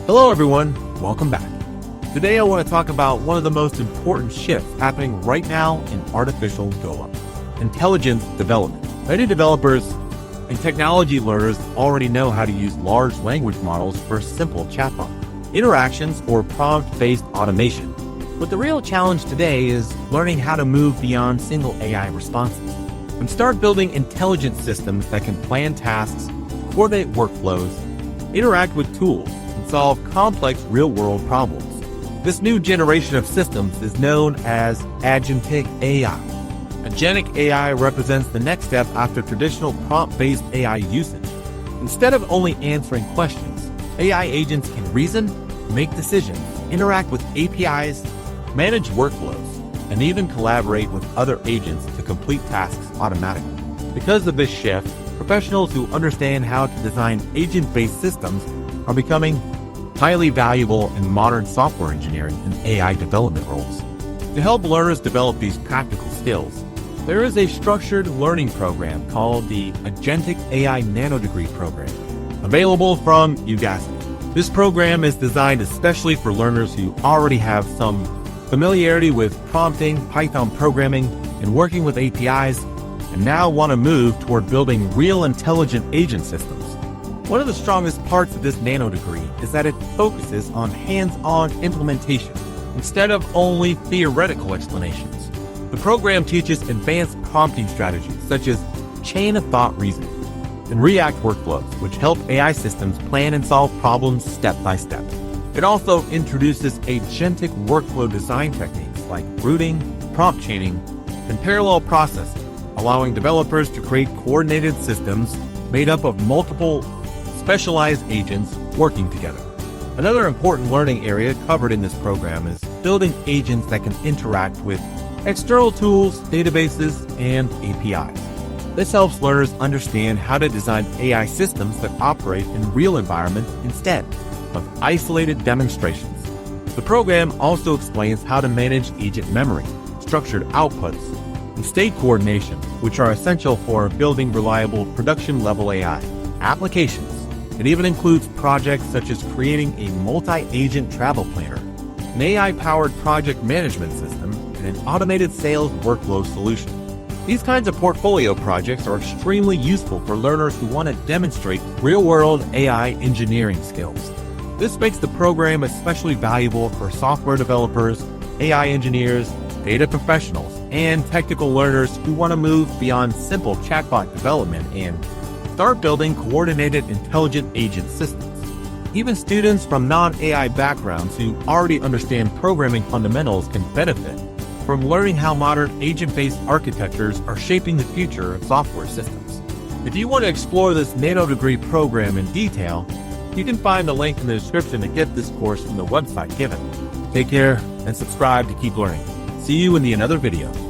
Hello everyone, welcome back. Today I want to talk about one of the most important shifts happening right now in artificial development, intelligence development. Many developers and technology learners already know how to use large language models for simple chatbot interactions or prompt-based automation. But the real challenge today is learning how to move beyond single AI responses and start building intelligent systems that can plan tasks, coordinate workflows, interact with tools, and solve complex real-world problems. This new generation of systems is known as Agentic AI. Agentic AI represents the next step after traditional prompt-based AI usage. Instead of only answering questions, AI agents can reason, make decisions, interact with APIs, manage workflows, and even collaborate with other agents to complete tasks automatically. Because of this shift, professionals who understand how to design agent-based systems are becoming highly valuable in modern software engineering and AI development roles. To help learners develop these practical skills, there is a structured learning program called the Agentic AI Nanodegree Program, available from Udacity. This program is designed especially for learners who already have some familiarity with prompting, Python programming, and working with APIs, and now want to move toward building real intelligent agent systems. One of the strongest parts of this nanodegree is that it focuses on hands-on implementation instead of only theoretical explanations. The program teaches advanced prompting strategies such as chain-of-thought reasoning and React workflows, which help AI systems plan and solve problems step by step. It also introduces agentic workflow design techniques like routing, prompt chaining, and parallel processing, allowing developers to create coordinated systems made up of multiple specialized agents working together. Another important learning area covered in this program is building agents that can interact with external tools, databases, and APIs. This helps learners understand how to design AI systems that operate in real environments instead of isolated demonstrations. The program also explains how to manage agent memory, structured outputs, and state coordination, which are essential for building reliable production-level AI applications. It even includes projects such as creating a multi-agent travel planner, an AI-powered project management system, and an automated sales workflow solution. These kinds of portfolio projects are extremely useful for learners who want to demonstrate real-world AI engineering skills. This makes the program especially valuable for software developers, AI engineers, data professionals, and technical learners who want to move beyond simple chatbot development and start building coordinated intelligent agent systems. Even students from non-AI backgrounds who already understand programming fundamentals can benefit from learning how modern agent-based architectures are shaping the future of software systems. If you want to explore this nanodegree program in detail, you can find the link in the description to get this course from the website given. Take care and subscribe to keep learning. See you in another video.